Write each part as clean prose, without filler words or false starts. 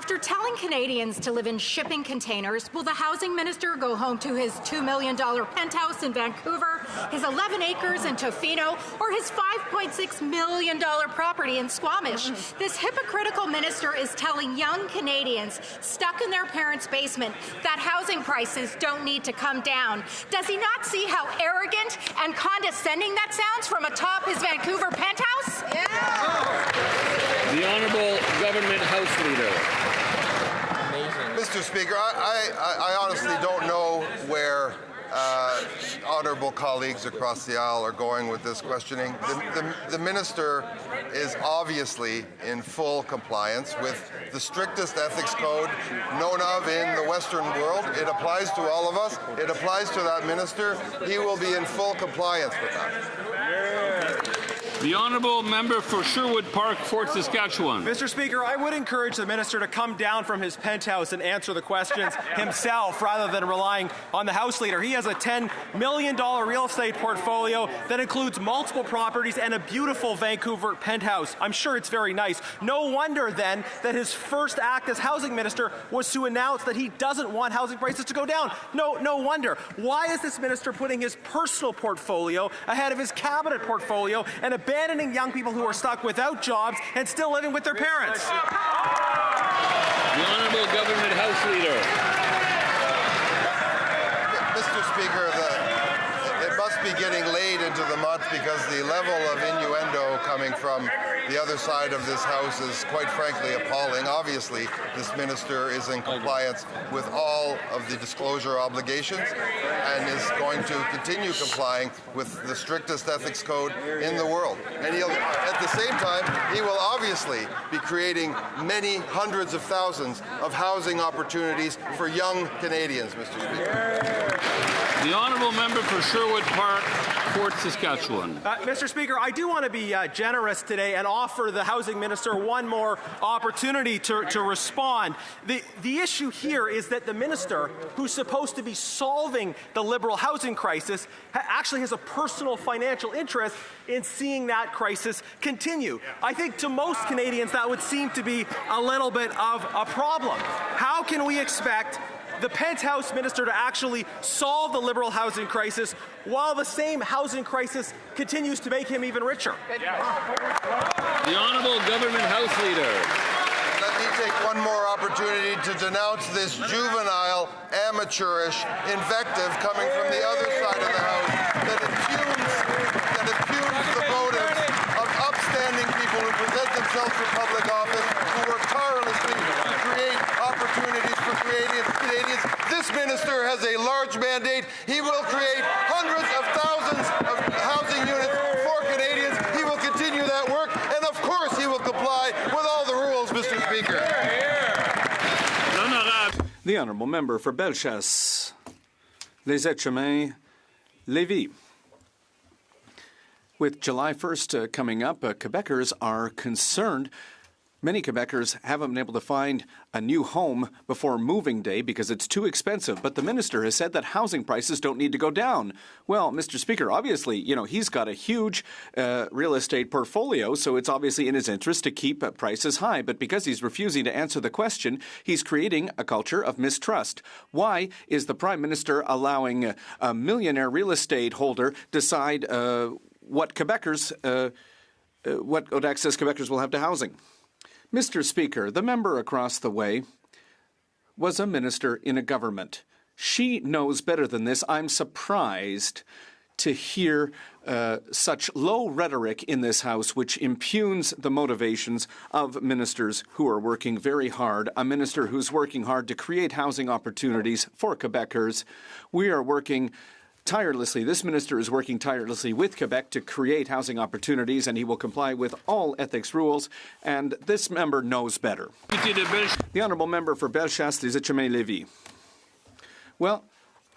After telling Canadians to live in shipping containers, will the housing minister go home to his $2 million penthouse in Vancouver, his 11 acres in Tofino, or his $5.6 million property in Squamish? This hypocritical minister is telling young Canadians stuck in their parents' basement that housing prices don't need to come down. Does he not see how arrogant and condescending that sounds from atop his Vancouver penthouse? The Honourable Government House Leader. Mr. Speaker, I honestly don't know where honourable colleagues across the aisle are going with this questioning. The minister is obviously in full compliance with the strictest ethics code known of in the Western world. It applies to all of us. It applies to that minister. He will be in full compliance with that. The Honourable Member for Sherwood Park, Fort Saskatchewan. Mr. Speaker, I would encourage the minister to come down from his penthouse and answer the questions himself rather than relying on the House Leader. He has a $10 million real estate portfolio that includes multiple properties and a beautiful Vancouver penthouse. I'm sure it's very nice. No wonder then that his first act as housing minister was to announce that he doesn't want housing prices to go down. No wonder. Why is this minister putting his personal portfolio ahead of his cabinet portfolio and abandoning young people who are stuck without jobs and still living with their parents? The Honourable Government House Leader. Mr. Speaker, it must be getting late into the month because the level of innuendo coming from the other side of this House is quite frankly appalling. Obviously, this minister is in compliance with all of the disclosure obligations and is going to continue complying with the strictest ethics code in the world. And at the same time, he will obviously be creating many hundreds of thousands of housing opportunities for young Canadians, Mr. Speaker. The Honourable Member for Sherwood Park, Fort Saskatchewan. Mr. Speaker, I do want to be generous today and offer the housing minister one more opportunity to respond. The issue here is that the minister, who's supposed to be solving the Liberal housing crisis, actually has a personal financial interest in seeing that crisis continue. I think to most Canadians that would seem to be a little bit of a problem. How can we expect the penthouse minister to actually solve the Liberal housing crisis while the same housing crisis continues to make him even richer? The Honourable Government House Leader. Let me take one more opportunity to denounce this juvenile, amateurish invective coming from the other side of the House that impugns the motives of upstanding people who present themselves for public office, who work tirelessly to create opportunities for Canadians. This minister has a large mandate. He will create hundreds of thousands of housing units for Canadians. He will continue that work, and of course he will comply with all the rules, Mr. Speaker. The Honourable Member for Bellechasse, Les Etchemins, Lévis. With July 1st coming up, Quebecers are concerned. Many Quebecers haven't been able to find a new home before moving day because it's too expensive. But the minister has said that housing prices don't need to go down. Well, Mr. Speaker, obviously, he's got a huge real estate portfolio, so it's obviously in his interest to keep prices high. But because he's refusing to answer the question, he's creating a culture of mistrust. Why is the Prime Minister allowing a millionaire real estate holder decide what access Quebecers will have to housing? Mr. Speaker, the member across the way was a minister in a government. She knows better than this. I'm surprised to hear such low rhetoric in this House, which impugns the motivations of ministers who are working very hard. A minister who's working hard to create housing opportunities for Quebecers. We are working tirelessly. This minister is working tirelessly with Quebec to create housing opportunities, and he will comply with all ethics rules, and this member knows better. The Honourable Member for Bellechasse, Les Etchemins, Lévis. Well,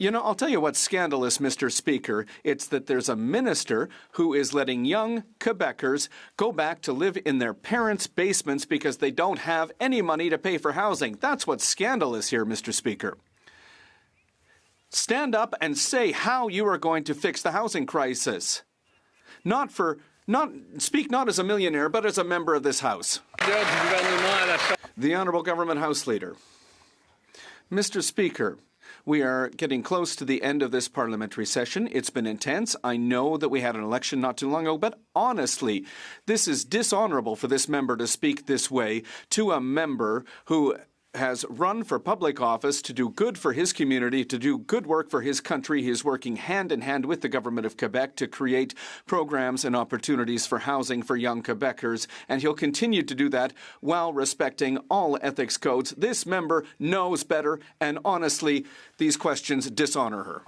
I'll tell you what's scandalous, Mr. Speaker. It's that there's a minister who is letting young Quebecers go back to live in their parents' basements because they don't have any money to pay for housing. That's what's scandalous here, Mr. Speaker. Stand up and say how you are going to fix the housing crisis. Not for Speak not as a millionaire, but as a member of this House. The Honourable Government House Leader. Mr. Speaker, we are getting close to the end of this parliamentary session. It's been intense. I know that we had an election not too long ago, but honestly, this is dishonourable for this member to speak this way to a member who has run for public office to do good for his community, to do good work for his country. He is working hand in hand with the government of Quebec to create programs and opportunities for housing for young Quebecers, and he'll continue to do that while respecting all ethics codes. This member knows better, and honestly, these questions dishonour her.